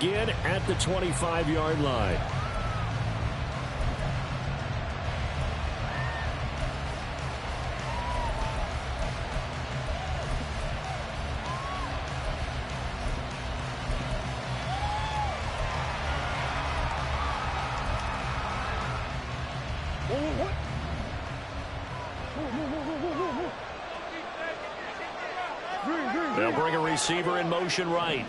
Again at the 25-yard line. They'll bring a receiver in motion right.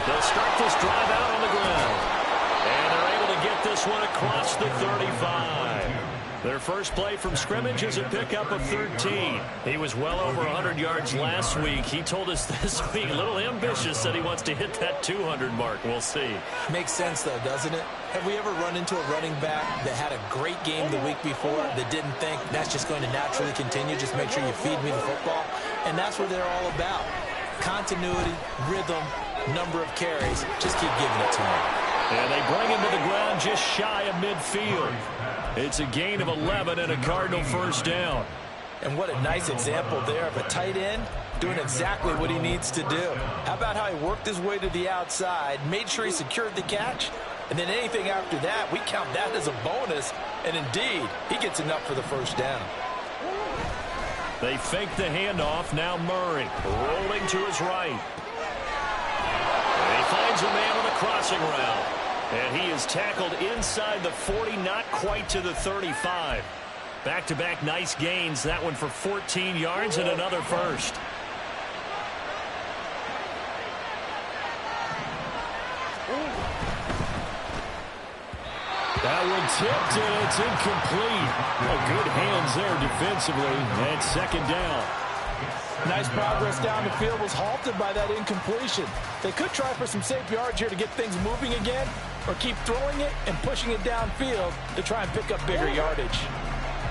They'll start this drive out on the ground. And they're able to get this one across the 35. Their first play from scrimmage is a pickup of 13. He was well over 100 yards last week. He told us this week, a little ambitious, that he wants to hit that 200 mark. We'll see. Makes sense, though, doesn't it? Have we ever run into a running back that had a great game the week before that didn't think that's just going to naturally continue? Just make sure you feed me the football. And that's what they're all about. Continuity, rhythm, number of carries. Just keep giving it to him. And they bring him to the ground just shy of midfield. It's a gain of 11 and a Cardinal first down. And what a nice example there of a tight end doing exactly what he needs to do. How about how he worked his way to the outside, made sure he secured the catch, and then anything after that, we count that as a bonus. And indeed, he gets enough for the first down. They fake the handoff. Now Murray rolling to his right. And he finds a man on a crossing route. And he is tackled inside the 40, not quite to the 35. Back-to-back nice gains. That one for 14 yards and another first. That one tipped, and it's incomplete. Good hands there defensively. And second down. Nice progress down the field, was halted by that incompletion. They could try for some safe yards here to get things moving again, or keep throwing it and pushing it downfield to try and pick up bigger yardage.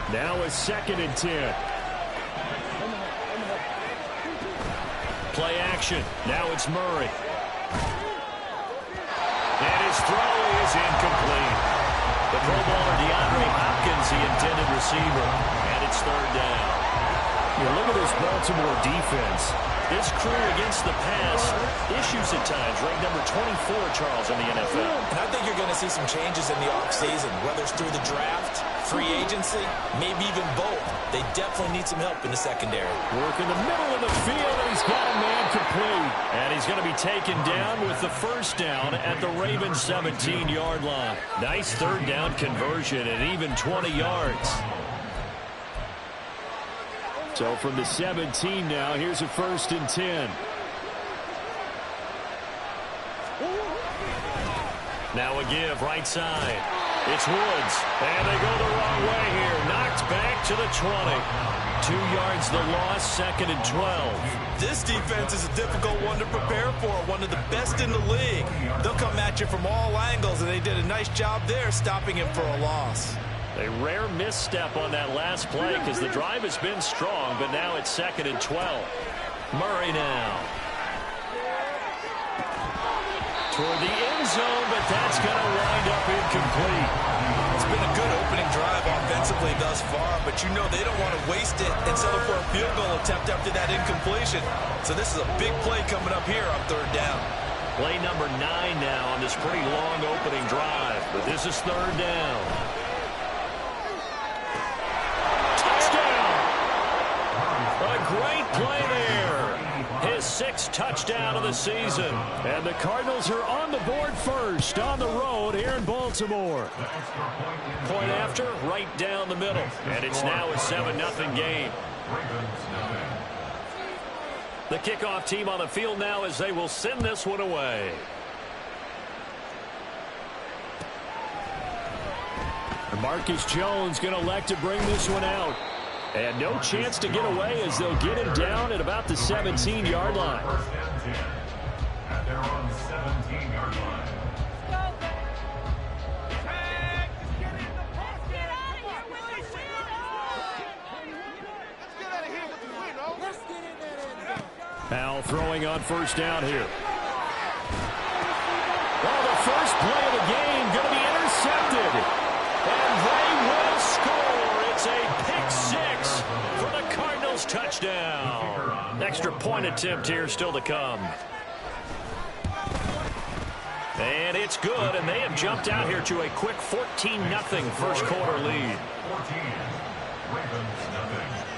Now a 2nd and 10. Play action. Now it's Murray. And his throw is incomplete. The Pro Bowler DeAndre Hopkins, the intended receiver. And it's third down. Look at this Baltimore defense. This crew against the pass, issues at times, ranked number 24, Charles, in the NFL. And I think you're going to see some changes in the offseason, whether it's through the draft, free agency, maybe even both. They definitely need some help in the secondary. Work in the middle of the field, and he's got a man complete. And he's going to be taken down with the first down at the Ravens' 17-yard line. Nice third down conversion and even 20 yards. So from the 17 now, here's a 1st and 10. Now a give right side. It's Woods. And they go the wrong way here. Knocked back to the 20. 2 yards the loss, 2nd and 12. This defense is a difficult one to prepare for, one of the best in the league. They'll come at you from all angles, and they did a nice job there stopping him for a loss. A rare misstep on that last play because the drive has been strong, but now it's 2nd and 12. Murray now. Toward the end zone, but that's going to wind up incomplete. It's been a good opening drive offensively thus far, but you know they don't want to waste it and settle for a field goal attempt after that incompletion. So this is a big play coming up here on third down. Play number 9 now on this pretty long opening drive, but this is third down. Great play there. His 6th touchdown of the season. And the Cardinals are on the board first on the road here in Baltimore. Point after, right down the middle. And it's now a 7-0 game. The kickoff team on the field now as they will send this one away. Marcus Jones going to elect to bring this one out. And no chance to get away as they'll get him down at about the 17-yard line. Now throwing on first down here. Well, the first play of the game going to be intercepted. And they will score. It's a pick 6 for the Cardinals touchdown. touchdown. Extra point attempt here still to come. And it's good, and they have jumped out here to a quick 14-0 first quarter lead.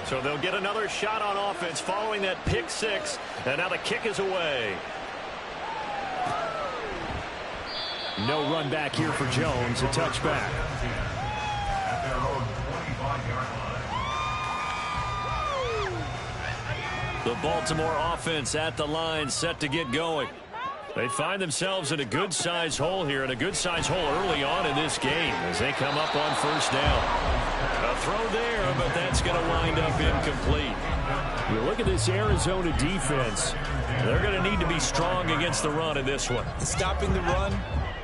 So they'll get another shot on offense following that pick six, and now the kick is away. No run back here for Jones, a touchback. The Baltimore offense at the line, set to get going. They find themselves in a good-sized hole here, and a good-sized hole early on in this game as they come up on first down. A throw there, but that's going to wind up incomplete. You look at this Arizona defense. They're going to need to be strong against the run in this one. Stopping the run,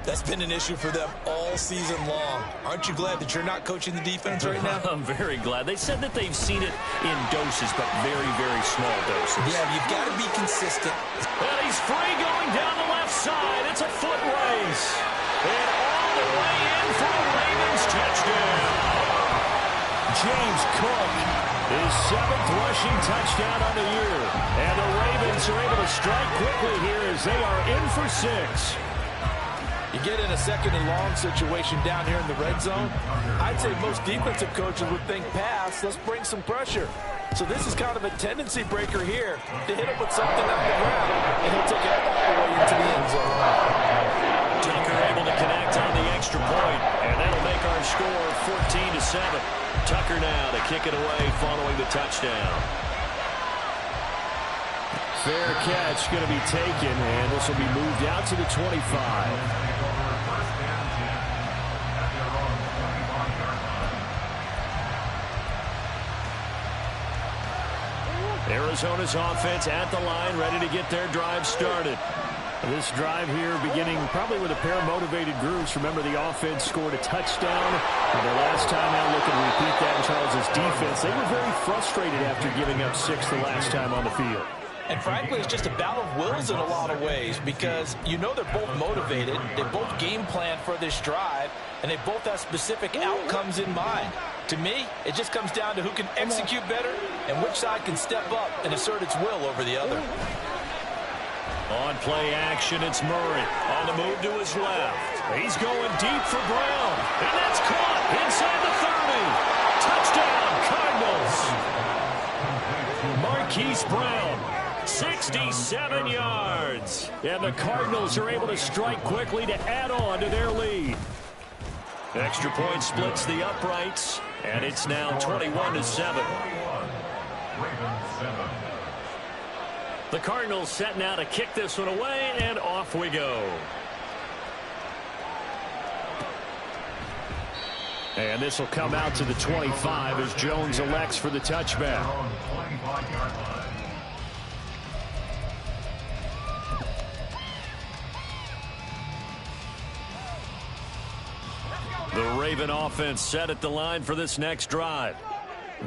that's been an issue for them all season long. Aren't you glad that you're not coaching the defense right now? I'm very glad. They said that they've seen it in doses, but very, very small doses. Yeah, you've got to be consistent. And he's free going down the left side. It's a foot race. And all the way in for a Ravens touchdown. James Cook, his 7th rushing touchdown on the year. And the Ravens are able to strike quickly here as they are in for 6. You get in a second and long situation down here in the red zone, I'd say most defensive coaches would think pass, let's bring some pressure. So this is kind of a tendency breaker here to hit him with something on the ground, and he'll take it all the way into the end zone. Tucker able to connect on the extra point, and that'll make our score 14-7. Tucker now to kick it away following the touchdown. Fair catch going to be taken, and this will be moved out to the 25. Arizona's offense at the line, ready to get their drive started. This drive here beginning probably with a pair of motivated groups. Remember, the offense scored a touchdown. And the last time out, looking to repeat that in Charles' defense. They were very frustrated after giving up 6 the last time on the field. And frankly, it's just a battle of wills in a lot of ways because you know they're both motivated. They both game plan for this drive, and they both have specific outcomes in mind. To me, it just comes down to who can execute better and which side can step up and assert its will over the other. On play action, it's Murray. On the move to his left. He's going deep for Brown. And that's caught inside the 30. Touchdown, Cardinals. Marquise Brown. 67 yards. And the Cardinals are able to strike quickly to add on to their lead. Extra point splits the uprights, and it's now 21-7. The Cardinals set now to kick this one away, and off we go. And this will come out to the 25 as Jones elects for the touchback. The Raven offense set at the line for this next drive.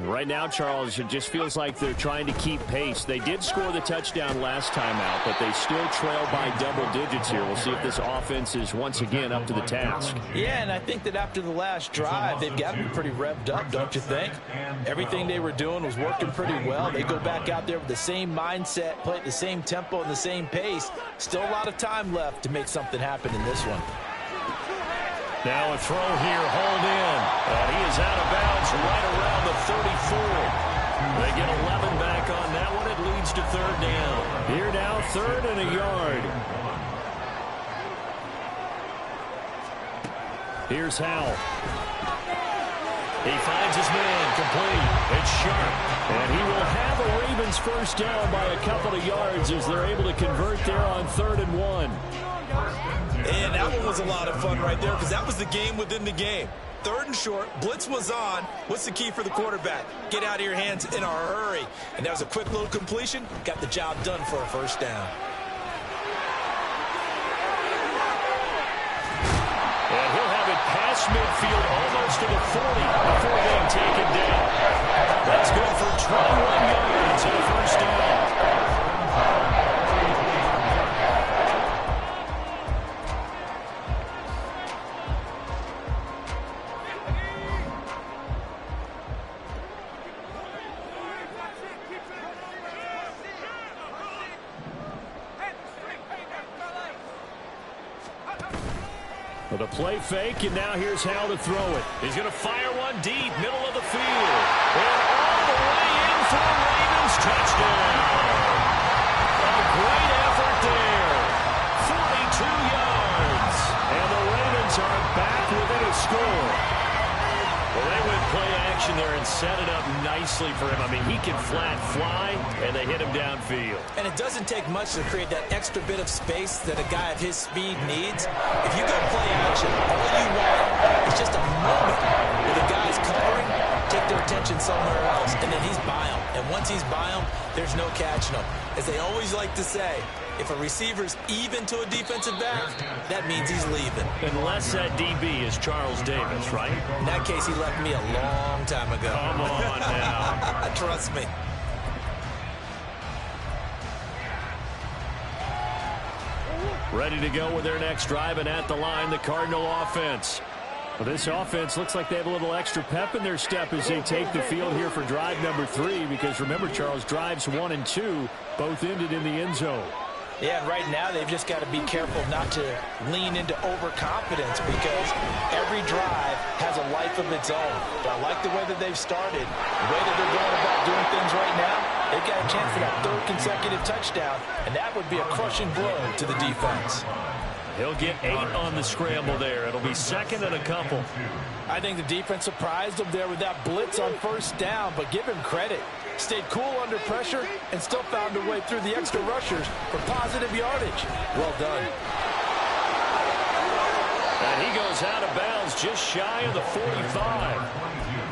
Right now, Charles, it just feels like they're trying to keep pace. They did score the touchdown last time out, but they still trail by double digits here. We'll see if this offense is once again up to the task. Yeah, and I think that after the last drive, they've got to be pretty revved up, don't you think? Everything they were doing was working pretty well. They go back out there with the same mindset, play at the same tempo and the same pace. Still a lot of time left to make something happen in this one. Now a throw here, hauled in. And he is out of bounds right around the 34. They get 11 back on that one. It leads to third down. Here now, 3rd and a yard. Here's Howell. He finds his man complete. It's Sharp. And he will have a Ravens first down by a couple of yards as they're able to convert there on 3rd and 1. And that one was a lot of fun right there because that was the game within the game. 3rd and short, blitz was on. What's the key for the quarterback? Get out of your hands in a hurry. And that was a quick little completion. Got the job done for a first down. And he'll have it past midfield almost to the 40 before being taken down. That's good for 21 yards and a first down. With a play fake, and now here's how to throw it. He's going to fire one deep, middle of the field. And all the way in for a Ravens touchdown. A great effort there. 42 yards. And the Ravens are back within a score. Well, they went play action there and set it up nicely for him. I mean, he can flat fly, and they hit him downfield. And it doesn't take much to create that extra bit of space that a guy of his speed needs. If you go play action, all you want is just a moment where the guy's covering, take their attention somewhere else, and then he's by him. And once he's by him, there's no catching him. As they always like to say, if a receiver's even to a defensive back, that means he's leaving. Unless that DB is Charles Davis, right? In that case, he left me a long time ago. Come on now. Trust me. Ready to go with their next drive, and at the line, the Cardinal offense. Well, this offense looks like they have a little extra pep in their step as they take the field here for drive number 3, because remember, Charles, drives 1 and 2 both ended in the end zone. Yeah, and right now they've just got to be careful not to lean into overconfidence, because every drive has a life of its own. But I like the way that they've started, the way that they're going about doing things right now. They've got a chance for that 3rd consecutive touchdown, and that would be a crushing blow to the defense. He'll get 8 on the scramble there. It'll be 2nd and a couple. I think the defense surprised them there with that blitz on 1st down, but give him credit. Stayed cool under pressure and still found a way through the extra rushers for positive yardage. Well done. And he goes out of bounds just shy of the 45.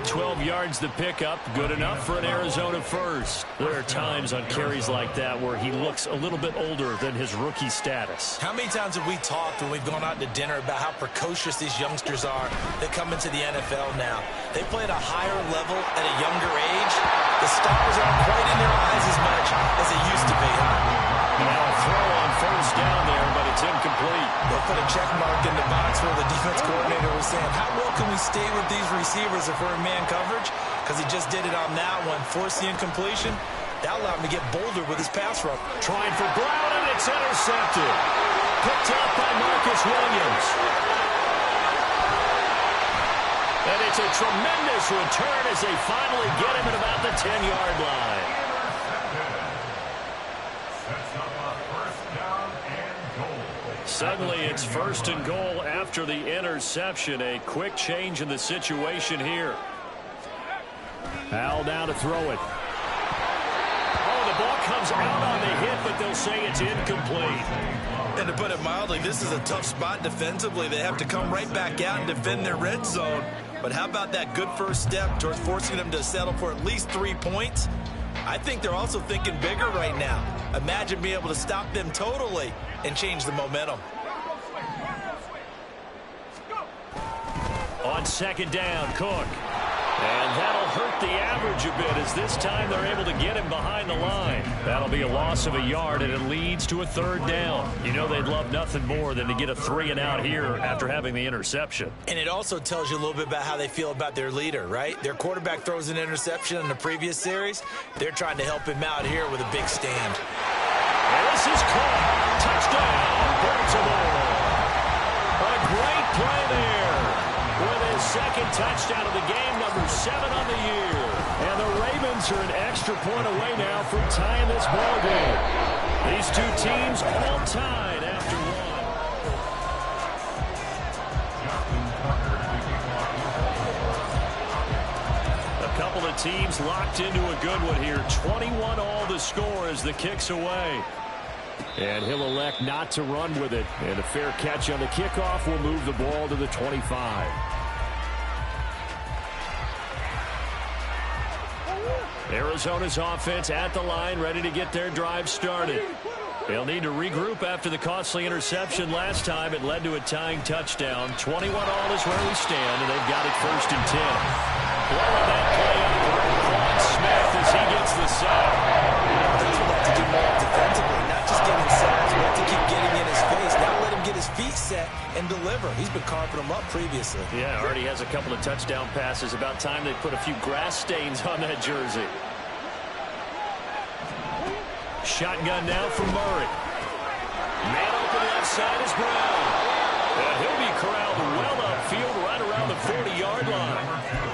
12 yards to pick up, good enough for an Arizona first. There are times on carries like that where he looks a little bit older than his rookie status. How many times have we talked when we've gone out to dinner about how precocious these youngsters are that come into the NFL now? They play at a higher level at a younger age. The stars aren't quite in their eyes as much as they used to be, huh? Now a throw on 1st down there, but it's incomplete. They'll put a check mark in the box where the defense coordinator was saying, how well can we stay with these receivers if we're in man coverage? Because he just did it on that one, forced the incompletion. That allowed him to get bolder with his pass rush. Trying for Brown, and it's intercepted. Picked up by Marcus Williams. And it's a tremendous return as they finally get him at about the 10-yard line. Suddenly it's 1st and goal after the interception. A quick change in the situation here. Al now to throw it. Oh, the ball comes out on the hit, but they'll say it's incomplete. And to put it mildly, this is a tough spot defensively. They have to come right back out and defend their red zone. But how about that good first step towards forcing them to settle for at least 3 points? I think they're also thinking bigger right now. Imagine being able to stop them totally and change the momentum. On 2nd down, Cook. And that'll hurt the average a bit as this time they're able to get him behind the line. That'll be a loss of a yard, and it leads to a 3rd down. You know they'd love nothing more than to get a 3-and-out here after having the interception. And it also tells you a little bit about how they feel about their leader, right? Their quarterback throws an interception in the previous series. They're trying to help him out here with a big stand. And this is caught. Touchdown, Baltimore. A great play there. With his 2nd touchdown of the game, number 7 on the year. And the Ravens are an extra point away now from tying this ball game. These two teams all tied after 1. A couple of teams locked into a good one here. 21 all the score as the kick's away. And he'll elect not to run with it. And a fair catch on the kickoff will move the ball to the 25. Arizona's offense at the line, ready to get their drive started. They'll need to regroup after the costly interception last time. It led to a tying touchdown. 21 all is where we stand, and they've got it 1st and 10. Blowing that play up for Quan Smith as he gets the sack. That's what to do more defensively, not just getting sacks, but to keep getting in his face. Now let him get his feet set and deliver. He's been carving them up previously. Yeah, already has a couple of touchdown passes. About time they put a few grass stains on that jersey. Shotgun now from Murray. Man open left side is Brown. And he'll be corralled well upfield right around the 40-yard line.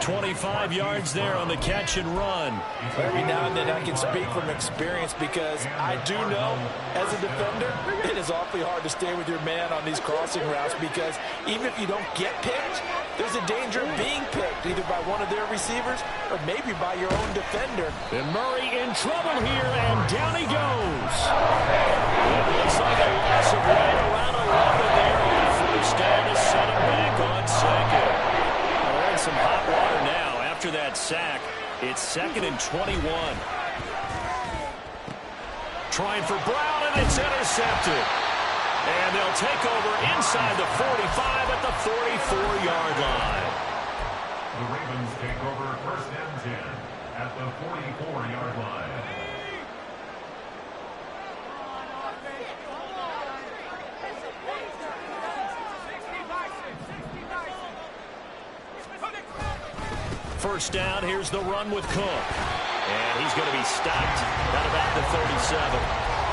25 yards there on the catch and run. Every now and then I can speak from experience because I do know as a defender it is awfully hard to stay with your man on these crossing routes because even if you don't get picked, there's a danger of being picked either by one of their receivers or maybe by your own defender. And Murray in trouble here, and down he goes. It looks like a loss of right around 11 there on the first down to set him back on second. Well, they're in some hot water now after that sack. It's 2nd and 21. Trying for Brown, and it's intercepted. And they'll take over inside the 45 at the 44-yard line. The Ravens take over 1st and 10 at the 44-yard line. First down, here's the run with Cook. And he's going to be stopped at about the 37.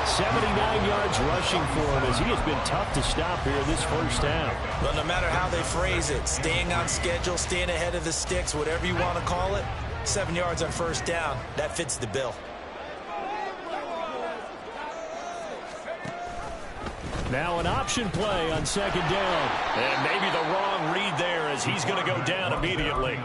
79 yards rushing for him as he has been tough to stop here this first half. Well, no matter how they phrase it, staying on schedule, staying ahead of the sticks, whatever you want to call it, 7 yards on first down, that fits the bill. Now an option play on 2nd down. And maybe the wrong read there as he's going to go down immediately.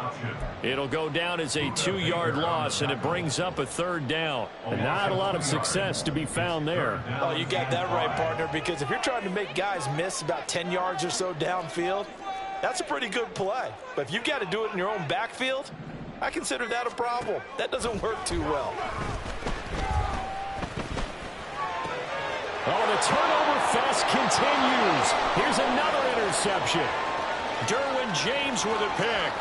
It'll go down as a 2-yard loss, and it brings up a 3rd down. And not a lot of success to be found there. Oh, you got that right, partner, because if you're trying to make guys miss about 10 yards or so downfield, that's a pretty good play. But if you've got to do it in your own backfield, I consider that a problem. That doesn't work too well. Oh, the turnover fest continues. Here's another interception. Derwin James with a pick.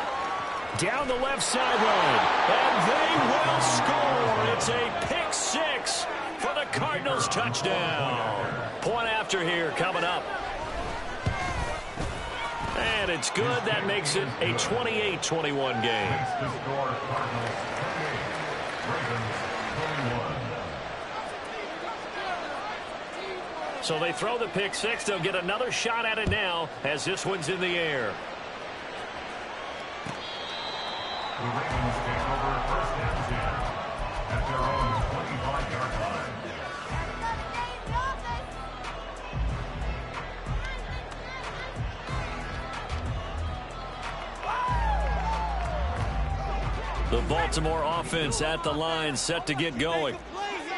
Down the left sideline. And they will score. It's a pick 6 for the Cardinals touchdown. Point after here coming up. And it's good. That makes it a 28-21 game. So they throw the pick 6. They'll get another shot at it now as this one's in the air. The Ravens take over 1st and 10 at their own 25-yard line. The Baltimore offense at the line, set to get going.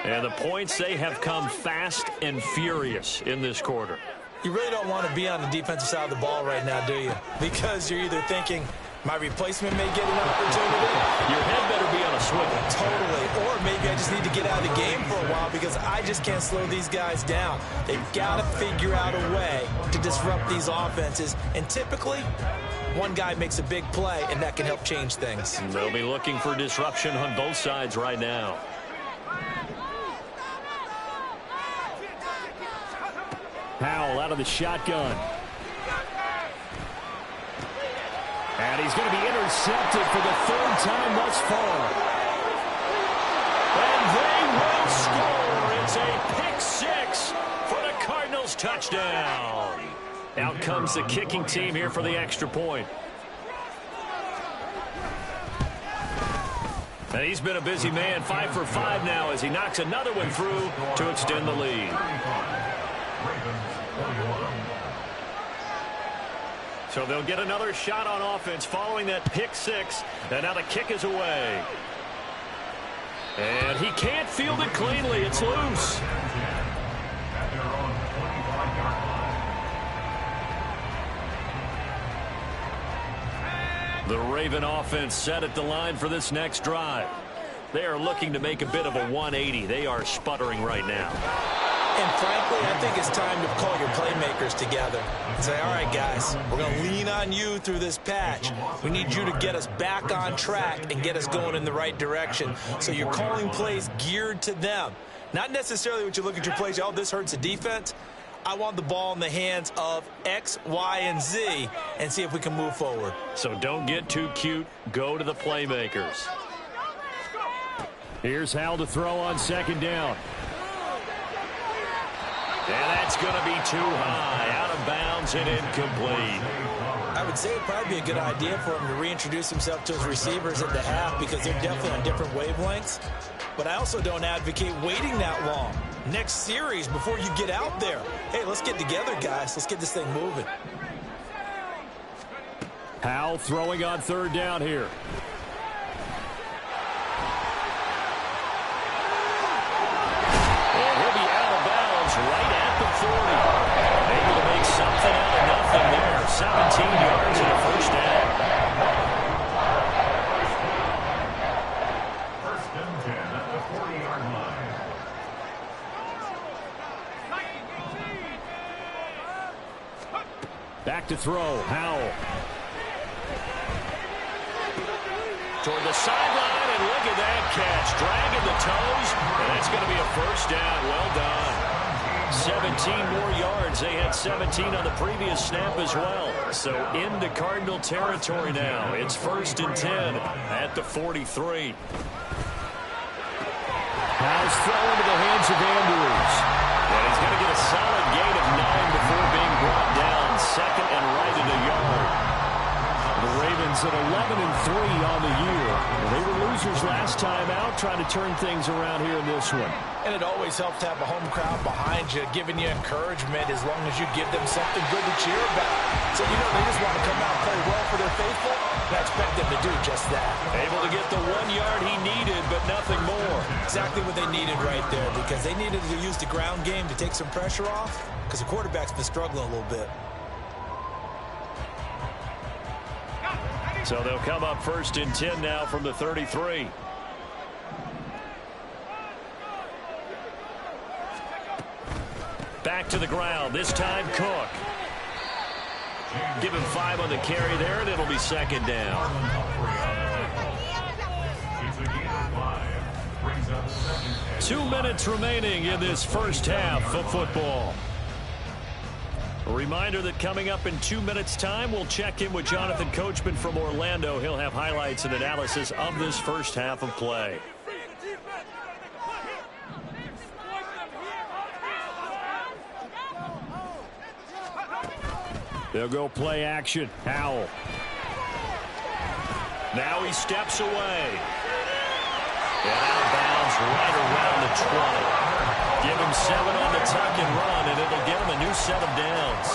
And the points, they have come fast and furious in this quarter. You really don't want to be on the defensive side of the ball right now, do you? Because you're either thinking, my replacement may get an opportunity. Your head better be on a swivel. Totally. Or maybe I just need to get out of the game for a while because I just can't slow these guys down. They've got to figure out a way to disrupt these offenses. And typically, one guy makes a big play, and that can help change things. They'll be looking for disruption on both sides right now. Powell out of the shotgun. And he's going to be intercepted for the 3rd time thus far. And they will score. It's a pick 6 for the Cardinals touchdown. Out comes the kicking team here for the extra point. And he's been a busy man, 5 for 5 now as he knocks another one through to extend the lead. So they'll get another shot on offense following that pick 6. And now the kick is away. And he can't field it cleanly. It's loose. The Raven offense set at the line for this next drive. They are looking to make a bit of a 180. They are sputtering right now. And frankly, I think it's time to call your playmakers together and say, all right, guys, we're going to lean on you through this patch. We need you to get us back on track and get us going in the right direction. So you're calling plays geared to them. Not necessarily what you look at your plays, oh, this hurts the defense. I want the ball in the hands of X, Y, and Z and see if we can move forward. So don't get too cute. Go to the playmakers. Here's Howell to throw on 2nd down. And that's going to be too high, out of bounds and incomplete. I would say it'd probably be a good idea for him to reintroduce himself to his receivers at the half because they're definitely on different wavelengths. But I also don't advocate waiting that long. Next series before you get out there. Hey, let's get together, guys. Let's get this thing moving. Howell throwing on third down here. And he'll be out of bounds right at the 40. Able to make something out of nothing there. 17 yards and a first down. First and 10 at the 40-yard line. Back to throw. Howell. Toward the sideline, and look at that catch. Dragging the toes, and that's going to be a first down. Well done. 17 more yards. They had 17 on the previous snap as well. So into Cardinal territory now. It's first and 10 at the 43. Howell's throw into the hands of Andrews. And he's going to get a solid gain of 9 before being brought down. Second and right at a yard. The Ravens at 11-3 on the year. They were losers last time out, trying to turn things around here in this one. And it always helps to have a home crowd behind you, giving you encouragement as long as you give them something good to cheer about. So, you know, they just want to come out and play well for their faithful, and I expect them to do just that. Able to get the 1 yard he needed, but nothing more. Exactly what they needed right there because they needed to use the ground game to take some pressure off because the quarterback's been struggling a little bit. So they'll come up first and 10 now from the 33. Back to the ground. This time Cook. Give him 5 on the carry there, and it'll be second down. It's a gain of 5. Brings up second and 2 minutes remaining in this first half of football. A reminder that coming up in 2 minutes' time, we'll check in with Jonathan Coachman from Orlando. He'll have highlights and analysis of this first half of play. They'll go play action. Howell. Now he steps away. And out of bounds right around the 20. Give him 7 on the tuck and run, and it'll get him a new set of downs.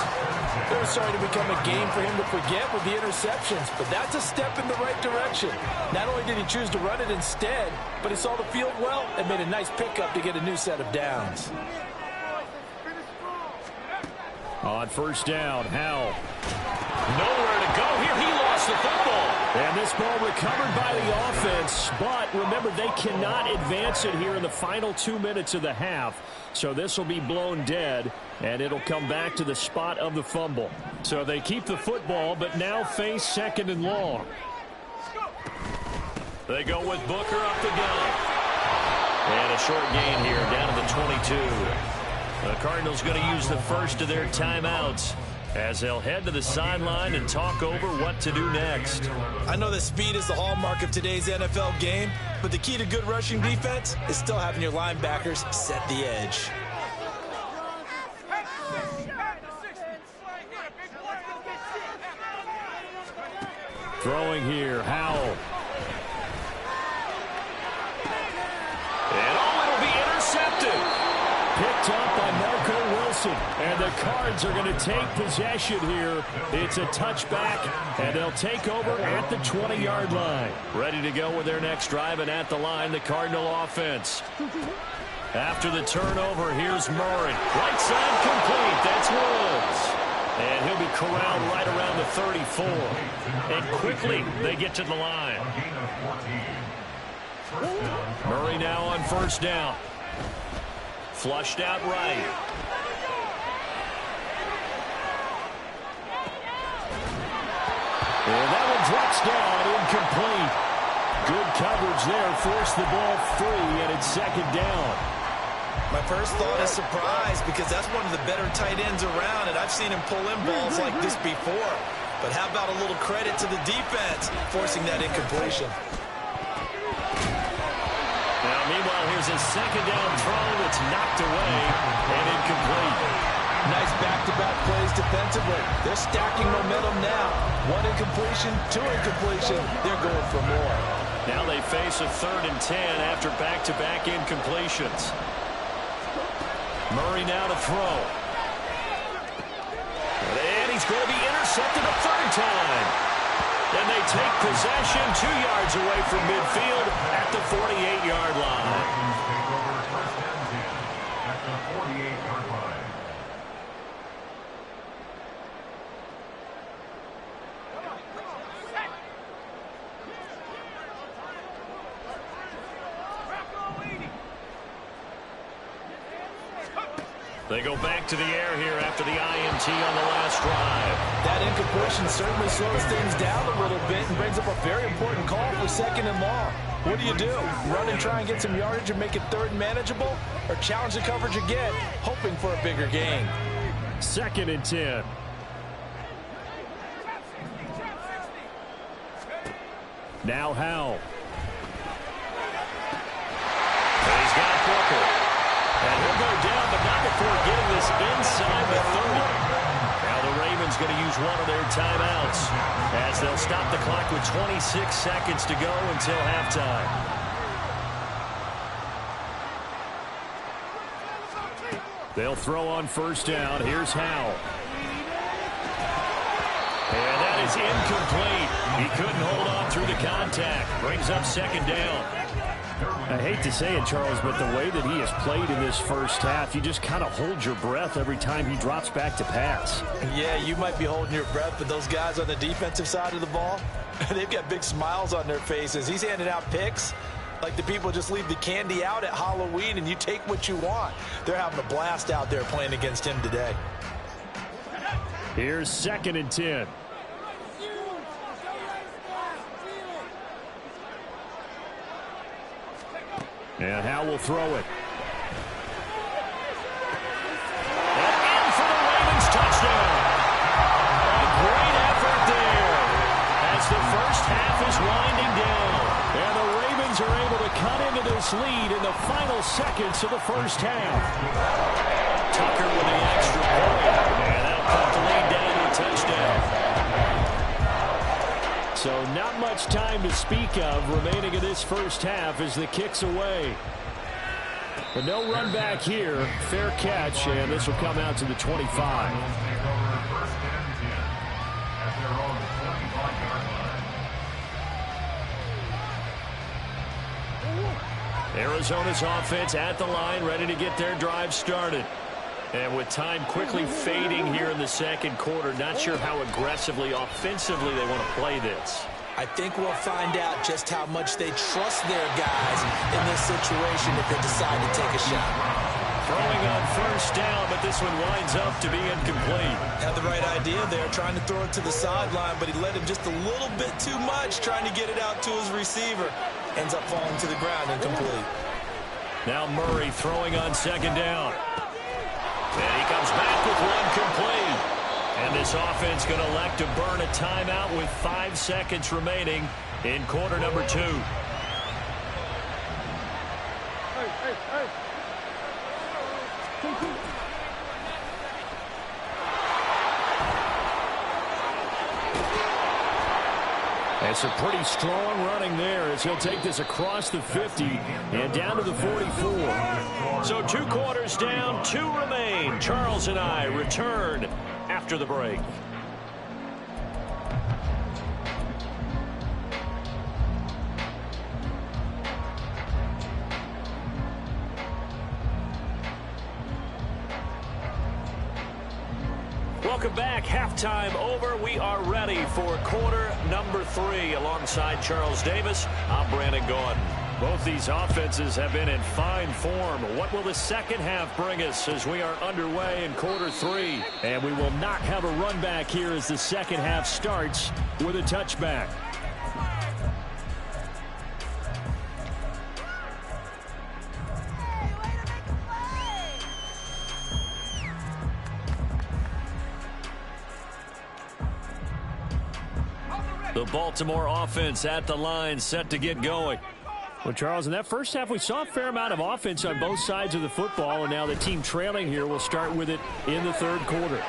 It was starting to become a game for him to forget with the interceptions, but that's a step in the right direction. Not only did he choose to run it instead, but he saw the field well and made a nice pickup to get a new set of downs. On first down, Howell. Nowhere to go here. He lost the football. And this ball recovered by the offense, but remember, they cannot advance it here in the final 2 minutes of the half. So this will be blown dead, and it'll come back to the spot of the fumble. So they keep the football, but now face second and long. They go with Booker up the gun. And a short gain here down to the 22. The Cardinals going to use the first of their timeouts as they'll head to the sideline and talk over what to do next. I know that speed is the hallmark of today's NFL game, but the key to good rushing defense is still having your linebackers set the edge. Throwing here, Howell. And it'll be intercepted. Picked up by Marco Wilson. And the Cards are going to take possession here. It's a touchback, and they'll take over at the 20-yard line. Ready to go with their next drive, and at the line, the Cardinal offense. After the turnover, here's Murray. Right side complete. That's Woods. And he'll be corralled right around the 34. And quickly, they get to the line. Murray now on first down. Flushed out right. And that one drops down, incomplete. Good coverage there, forced the ball free, and it's second down. My first thought is surprise because that's one of the better tight ends around, and I've seen him pull in balls like this before. But how about a little credit to the defense forcing that incompletion? Now, meanwhile, here's a second down throw that's knocked away and incomplete. defensively. They're stacking momentum now. 1 incompletion, 2 incompletion. They're going for more. Now they face a 3rd and 10 after back-to-back incompletions. Murray now to throw. And he's going to be intercepted a 3rd time. And they take possession 2 yards away from midfield at the 48-yard line. Take over first and 10 at the 48-yard line. They go back to the air here after the INT on the last drive. That incompletion certainly slows things down a little bit and brings up a very important call for 2nd and long. What do? Run and try and get some yardage and make it 3rd and manageable? Or challenge the coverage again, hoping for a bigger gain? 2nd and 10. Now Howell. He's got Booker. And he'll go down, but not before getting this inside the 30. Now the Ravens going to use one of their timeouts as they'll stop the clock with 26 seconds to go until halftime. They'll throw on 1st down. Here's Howell. And that is incomplete. He couldn't hold on through the contact. Brings up 2nd down. I hate to say it, Charles, but the way that he has played in this first half, you just kind of hold your breath every time he drops back to pass. Yeah, you might be holding your breath, but those guys on the defensive side of the ball, they've got big smiles on their faces. He's handing out picks like the people just leave the candy out at Halloween and you take what you want. They're having a blast out there playing against him today. Here's 2nd and 10. And Howell will throw it. And in for the Ravens touchdown. A great effort there as the first half is winding down. And the Ravens are able to cut into this lead in the final seconds of the first half. Tucker with the extra point. And that'll put the lead down to a touchdown. So not much time to speak of remaining in this first half as the kick's away. But no run back here. Fair catch, and this will come out to the 25. Take over first and 10 at their own 25-yard line. Arizona's offense at the line, ready to get their drive started. And with time quickly fading here in the 2nd quarter, not sure how aggressively, offensively they want to play this. I think we'll find out just how much they trust their guys in this situation if they decide to take a shot. Throwing on 1st down, but this one winds up to be incomplete. Had the right idea there, trying to throw it to the sideline, but he led him just a little bit too much, trying to get it out to his receiver. Ends up falling to the ground, incomplete. Now Murray throwing on 2nd down. And he comes back with one complete. And this offense going to elect to burn a timeout with 5 seconds remaining in quarter number 2. And some pretty strong running there as he'll take this across the 50 and down to the 44. So 2 quarters down, 2 remain. Charles and I return after the break. Welcome back. Halftime over. We are ready for quarter number 3. Alongside Charles Davis, I'm Brandon Gordon. Both these offenses have been in fine form. What will the second half bring us as we are underway in quarter 3? And we will not have a run back here as the second half starts with a touchback. The Baltimore offense at the line, set to get going. Well, Charles, in that first half, we saw a fair amount of offense on both sides of the football, and now the team trailing here will start with it in the third quarter.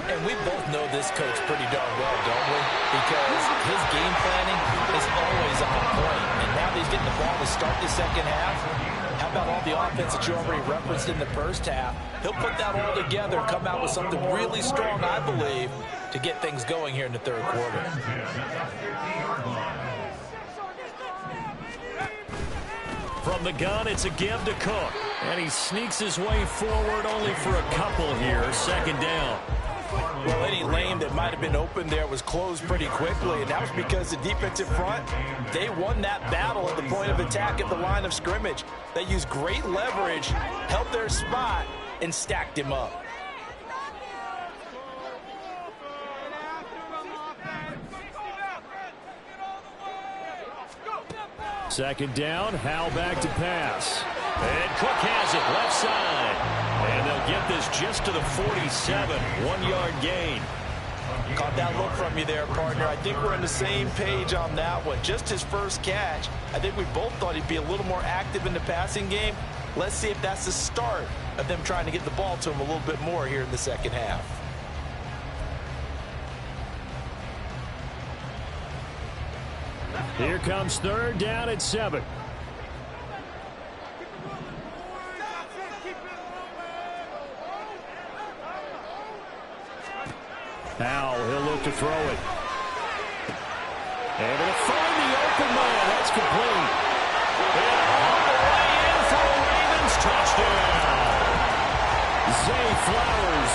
And we both know this coach pretty darn well, don't we? Because his game planning is always on point. And now that he's getting the ball to start the second half, how about all the offense that you already referenced in the first half? He'll put that all together and come out with something really strong, I believe, to get things going here in the third quarter. From the gun, it's a give to Cook. And he sneaks his way forward only for a couple here. Second down. Well, any lane that might have been open there was closed pretty quickly, and that was because the defensive front, they won that battle at the point of attack at the line of scrimmage. They used great leverage, held their spot, and stacked him up. Second down, Howell back to pass. And Cook has it left side. And they'll get this just to the 47. 1-yard gain. Caught that look from you there, partner. I think we're on the same page on that one. Just his first catch. I think we both thought he'd be a little more active in the passing game. Let's see if that's the start of them trying to get the ball to him a little bit more here in the second half. Here comes third down at 7. Howell, he'll look to throw it. Able to find the open man. That's complete. And all the way in for a Ravens touchdown. Zay Flowers,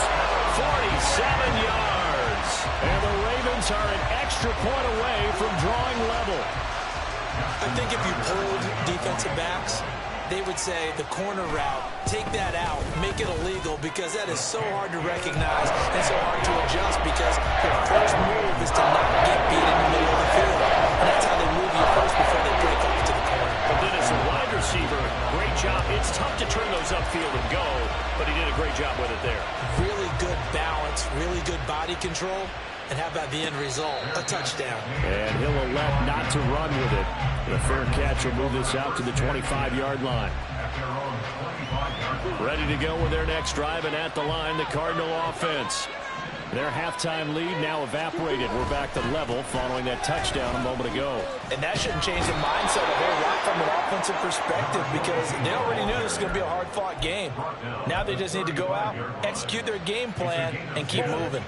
47 yards. And the Ravens are an extra point away from drawing level. I think if you pulled defensive backs, they would say the corner route, take that out, make it illegal, because that is so hard to recognize and so hard to adjust, because your first move is to not get beat in the middle of the field. And that's how they move you first before they break off to the corner. But then as a wide receiver, great job. It's tough to turn those upfield and go, but he did a great job with it there. Really good balance, really good body control. And how about the end result? A touchdown. And he'll elect not to run with it. The fair catch will move this out to the 25-yard line. Ready to go with their next drive, and at the line, the Cardinal offense. Their halftime lead now evaporated. We're back to level following that touchdown a moment ago. And that shouldn't change the mindset a whole lot from an offensive perspective, because they already knew this was going to be a hard-fought game. Now they just need to go out, execute their game plan, and keep moving.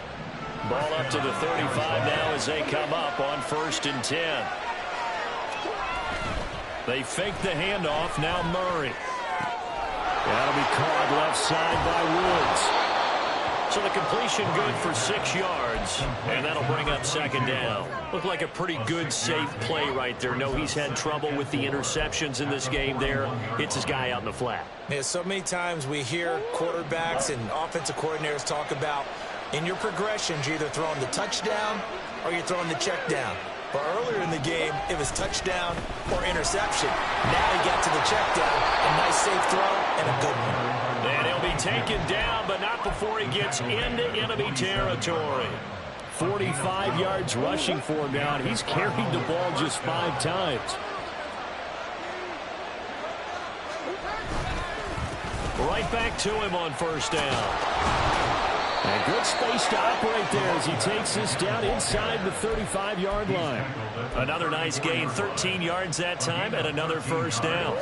Ball up to the 35 now as they come up on 1st and 10. They fake the handoff. Now Murray. That'll be caught left side by Woods. So the completion good for 6 yards, and that'll bring up second down. Looked like a pretty good, safe play right there. No, he's had trouble with the interceptions in this game there. Hits his guy out in the flat. Yeah, so many times we hear quarterbacks and offensive coordinators talk about in your progressions, you're either throwing the touchdown or you're throwing the check down. But earlier in the game, it was touchdown or interception. Now he got to the check down. A nice safe throw and a good one. And he'll be taken down, but not before he gets into enemy territory. 45 yards rushing for him now, and he's carried the ball just 5 times. Right back to him on 1st down. And good space to operate there as he takes this down inside the 35-yard line. Another nice gain, 13 yards that time, and another 1st down.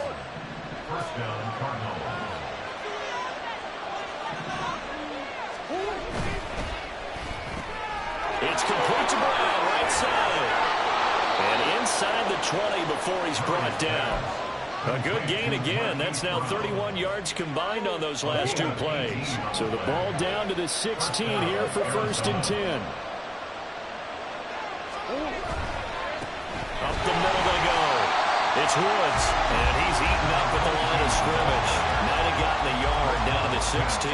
It's complete to Brown, right side. And inside the 20 before he's brought down. A good gain again. That's now 31 yards combined on those last 2 plays. So the ball down to the 16 here for 1st and 10. Up the middle they go. It's Woods, and he's eaten up at the line of scrimmage. Might have gotten a yard down to the 16.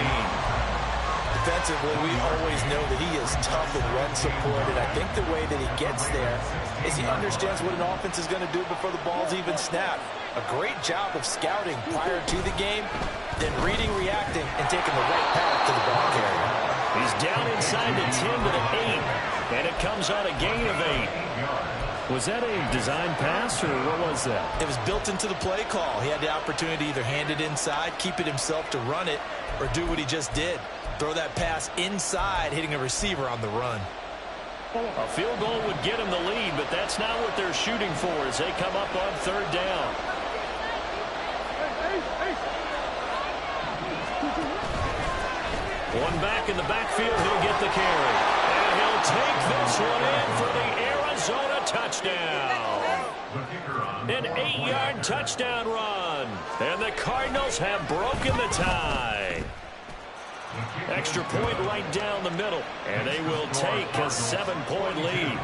Defensively, we always know that he is tough in run support, and I think the way that he gets there is he understands what an offense is going to do before the ball's even snapped. A great job of scouting prior to the game, then reading, reacting, and taking the right path to the ball carrier. He's down inside the 10 to the 8, and it comes on a gain of 8. Was that a design pass, or what was that? It was built into the play call. He had the opportunity to either hand it inside, keep it himself to run it, or do what he just did. Throw that pass inside, hitting a receiver on the run. A field goal would get them the lead, but that's not what they're shooting for as they come up on third down. One back in the backfield, he'll get the carry. And he'll take this one in for the Arizona touchdown. An 8-yard touchdown run. And the Cardinals have broken the tie. Extra point right down the middle. And they will take a 7-point lead.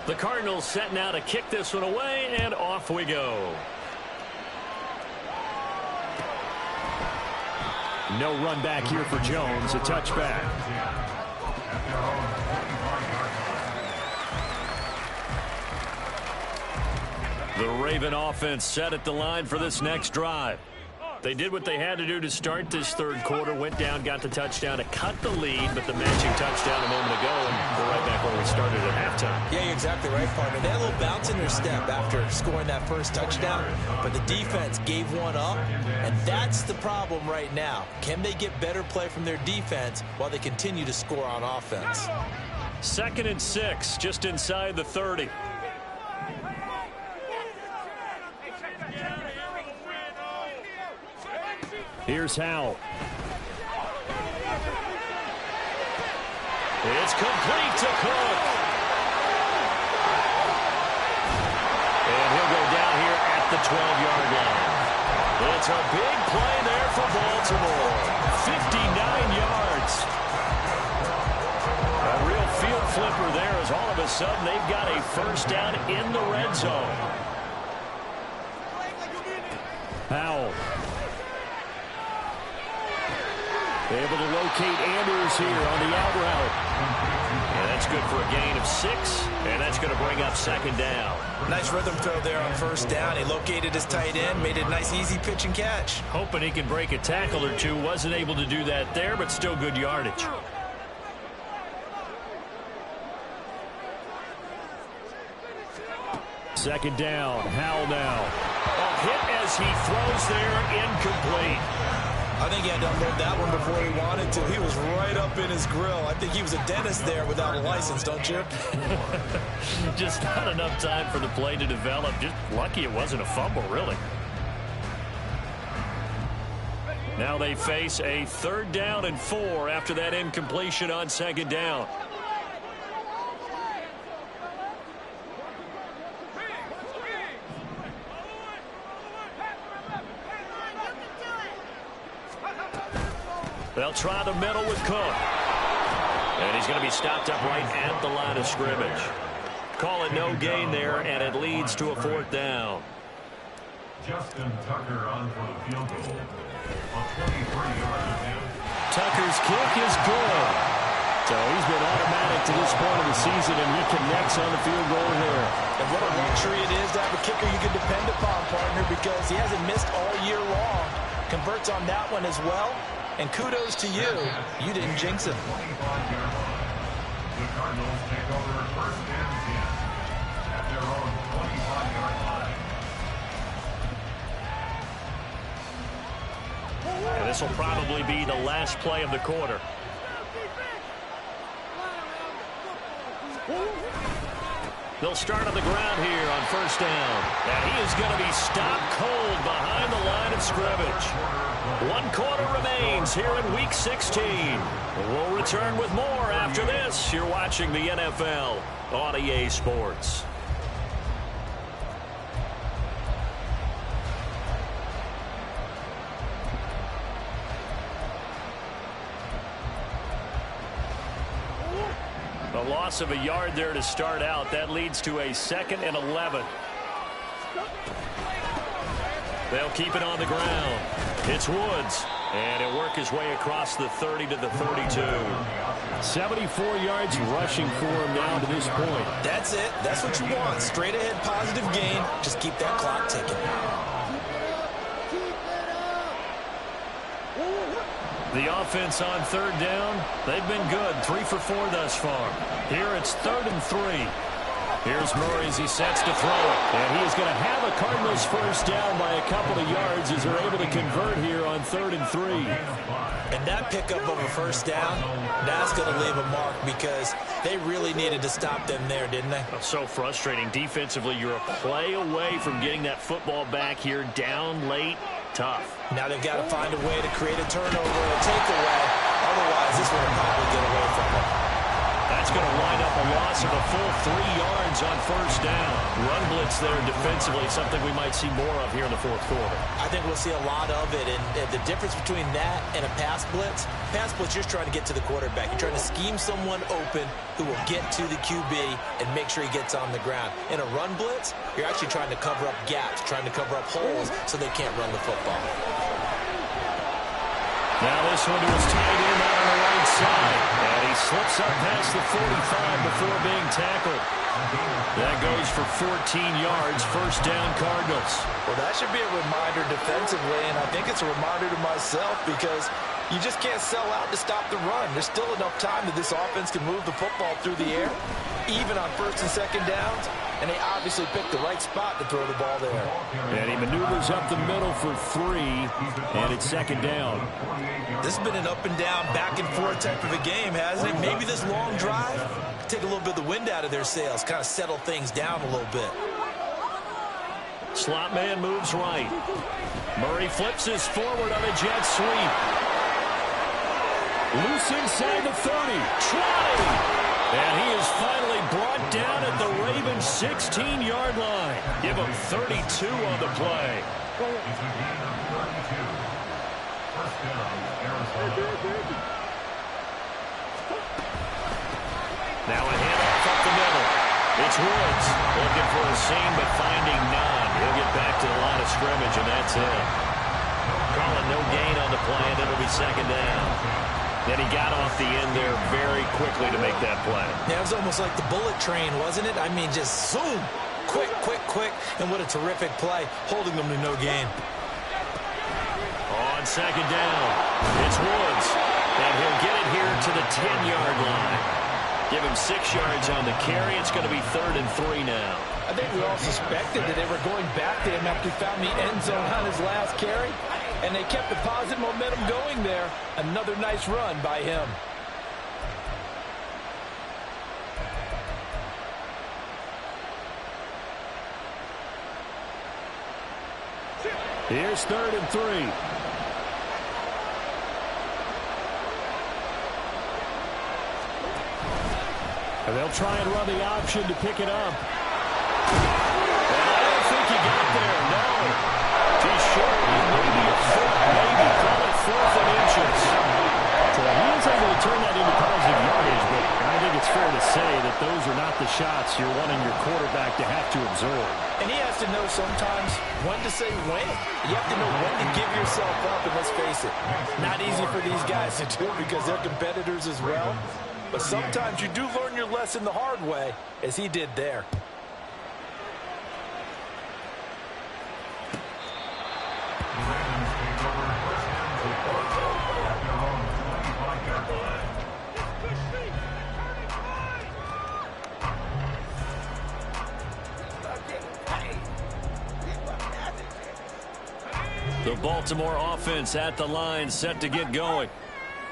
The Cardinals set now to kick this one away, and off we go. No run back here for Jones. A touchback. The Raven offense set at the line for this next drive. They did what they had to do to start this third quarter, went down, got the touchdown to cut the lead, but the matching touchdown a moment ago, and we're right back where we started at halftime. Yeah, you're exactly right, partner. They had a little bounce in their step after scoring that first touchdown, but the defense gave one up, and that's the problem right now. Can they get better play from their defense while they continue to score on offense? 2nd and 6, just inside the 30. Here's Howell. It's complete to Cook. And he'll go down here at the 12-yard line. It's a big play there for Baltimore. 59 yards. A real field flipper there as all of a sudden they've got a first down in the red zone. Howell. Able to locate Andrews here on the out route. And that's good for a gain of 6, and that's going to bring up 2nd down. Nice rhythm throw there on first down. He located his tight end, made it a nice, easy pitch and catch. Hoping he can break a tackle or two. Wasn't able to do that there, but still good yardage. Second down. Howell now. A hit as he throws there, incomplete. I think he had to unload that one before he wanted to. He was right up in his grill. I think he was a dentist there without a license, don't you? Just not enough time for the play to develop. Just lucky it wasn't a fumble, really. Now they face a 3rd down and 4 after that incompletion on 2nd down. They'll try the middle with Cook. And he's going to be stopped up right at the line of scrimmage. Call it no gain there, and it leads to a 4th down. Justin Tucker on for the field goal. A 23-yard attempt. Tucker's kick is good. So he's been automatic to this point of the season, and he connects on the field goal here. And what a luxury it is to have a kicker you can depend upon, partner, because he hasn't missed all year long. Converts on that one as well. And kudos to you. You didn't jinx him. 25-yard line. The Cardinals take over 1st and 10 at their own 25-yard line. And this will probably be the last play of the quarter. They'll start on the ground here on 1st down. And he is going to be stopped cold behind the line of scrimmage. 1 quarter remains here in Week 16. We'll return with more after this. You're watching the NFL on EA Sports. A loss of a yard there to start out. That leads to a 2nd and 11. They'll keep it on the ground. It's Woods. And he'll work his way across the 30 to the 32. 74 yards rushing for him now to this point. That's it. That's what you want. Straight ahead positive gain. Just keep that clock ticking. The offense on 3rd down, they've been good. 3 for 4 thus far. Here it's 3rd and 3. Here's Murray as he sets to throw it. And he is going to have a Cardinals first down by a couple of yards as they're able to convert here on 3rd and 3. And that pickup of a first down, that's going to leave a mark because they really needed to stop them there, didn't they? So frustrating. Defensively, you're a play away from getting that football back here down late. Tough. Now they've got to find a way to create a turnover or a takeaway. Otherwise, this one will probably get away from them. That's going to wind up a loss of a full 3 yards on first down. Run blitz there defensively, something we might see more of here in the 4th quarter. I think we'll see a lot of it, and the difference between that and a pass blitz, you're just trying to get to the quarterback. You're trying to scheme someone open who will get to the QB and make sure he gets on the ground. In a run blitz, you're actually trying to cover up gaps, trying to cover up holes so they can't run the football. Now this one to his tight end out on the right side. And he slips up past the 45 before being tackled. That goes for 14 yards. First down, Cardinals. Well, that should be a reminder defensively, and I think it's a reminder to myself because you just can't sell out to stop the run. There's still enough time that this offense can move the football through the air, even on 1st and 2nd downs, and they obviously picked the right spot to throw the ball there. And he maneuvers up the middle for 3, and it's 2nd down. This has been an up and down, back and forth type of a game, hasn't it? Maybe this long drive take a little bit of the wind out of their sails, kind of settle things down a little bit. Slot man moves right. Murray flips his forward on a jet sweep. Loose inside the 30. Trotting. And he is finally brought down at the Ravens' 16-yard line. Give him 32 on the play. Now a handoff up the middle. It's Woods looking for a seam but finding none. He'll get back to the line of scrimmage, and that's it. Calling no gain on the play, and it'll be 2nd down. Then he got off the end there very quickly to make that play. Yeah, it was almost like the bullet train, wasn't it? I mean, just zoom. Quick, quick, quick. And what a terrific play, holding them to no gain. On 2nd down, it's Woods. And he'll get it here to the 10-yard line. Give him 6 yards on the carry. It's going to be 3rd and 3 now. I think we all suspected that they were going back to him after he found the end zone on his last carry. And they kept the positive momentum going there. Another nice run by him. Here's 3rd and 3. And they'll try and run the option to pick it up. And I don't think he got there, no. Too short, maybe a foot, maybe. Call it 4th and inches. So he is able to turn that into positive yardage, but I think it's fair to say that those are not the shots you're wanting your quarterback to have to absorb. And he has to know sometimes when to say when. You have to know when to give yourself up, and let's face it, not easy for these guys to do because they're competitors as well. But sometimes you do learn your lesson the hard way, as he did there. The Baltimore offense at the line, set to get going.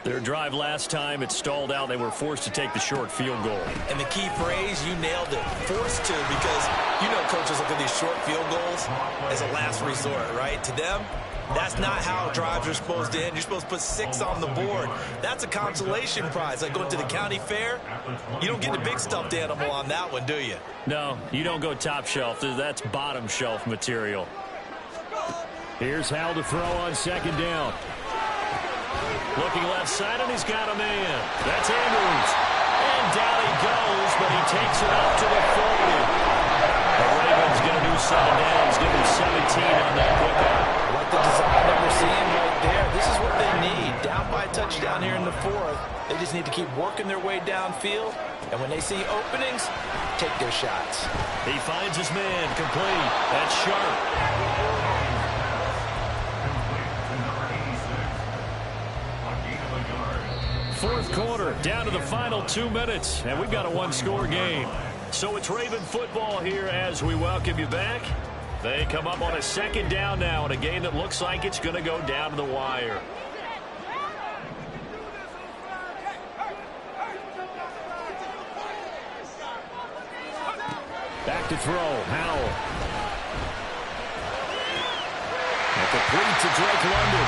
Their drive last time, it stalled out. They were forced to take the short field goal. And the key phrase, you nailed it, forced to, because you know coaches look at these short field goals as a last resort, right? To them, that's not how drives are supposed to end. You're supposed to put 6 on the board. That's a consolation prize. Like going to the county fair, you don't get the big stuffed animal on that one, do you? No, you don't go top shelf. That's bottom shelf material. Here's Hal to throw on 2nd down. Looking left side, and he's got a man. That's Andrews. And down he goes, but he takes it up to the 40. The Ravens get a new set of downs, give him 17 on that pickup. I like the design that we're seeing right there. This is what they need. Down by a touchdown here in the 4th. They just need to keep working their way downfield. And when they see openings, take their shots. He finds his man complete. That's Sharp. 4th quarter, down to the final 2 minutes, and we've got a 1-score game. So it's Raven football here as we welcome you back. They come up on a second down now in a game that looks like it's going to go down to the wire. Back to throw, Howell. And complete to Drake London.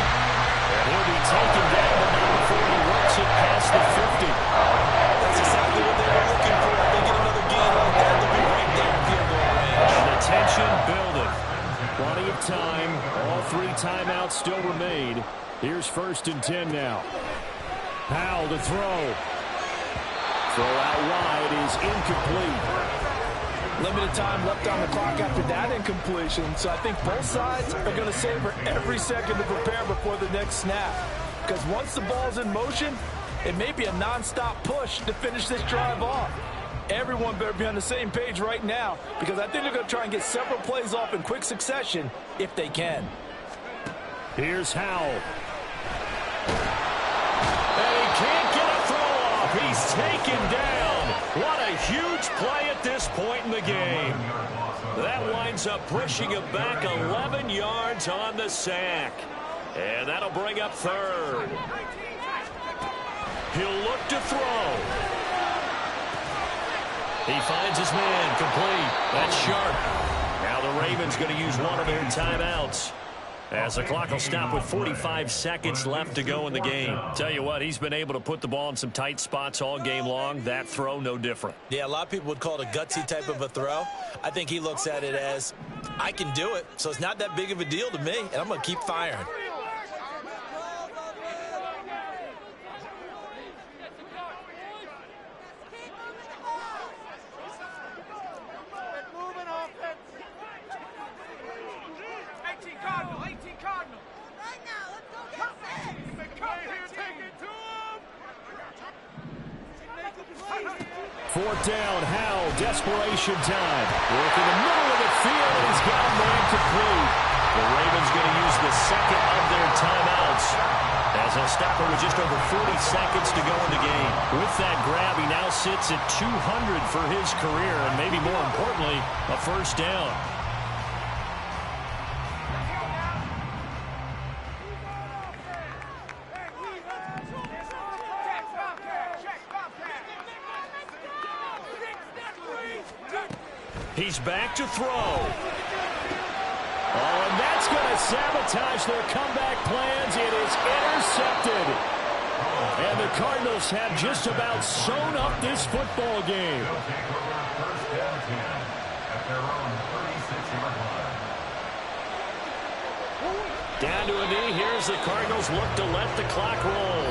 And he'll be taken down, but not before he works it past the 50. That's exactly what they were looking for. If they get another gain like that, they'll be right there in field goal range. And the tension building. Plenty of time. All 3 timeouts still remain. Here's 1st and 10 now. Powell to throw. Throw out wide is incomplete. Limited time left on the clock after that incompletion, so I think both sides are going to savor every second to prepare before the next snap. Because once the ball's in motion, it may be a non-stop push to finish this drive off. Everyone better be on the same page right now, because I think they're going to try and get several plays off in quick succession if they can. Here's Howell. And he can't get a throw off. He's taken down. What a huge play at this point in the game. That winds up pushing him back 11 yards on the sack. And that'll bring up 3rd. He'll look to throw. He finds his man complete. That's sharp. Now the Ravens going to use one of their timeouts, as the clock will stop with 45 seconds left to go in the game. Tell you what, he's been able to put the ball in some tight spots all game long. That throw, no different. Yeah, a lot of people would call it a gutsy type of a throw. I think he looks at it as, I can do it, so it's not that big of a deal to me, and I'm going to keep firing. Fourth down, Howell, desperation time. Work in the middle of the field, and he's got a man complete. The Ravens going to use the second of their timeouts, as they'll stop it with just over 40 seconds to go in the game. With that grab, he now sits at 200 for his career, and maybe more importantly, a 1st down. He's back to throw. Oh, and that's going to sabotage their comeback plans. It is intercepted. And the Cardinals have just about sewn up this football game. Down to a knee. Here's the Cardinals look to let the clock roll.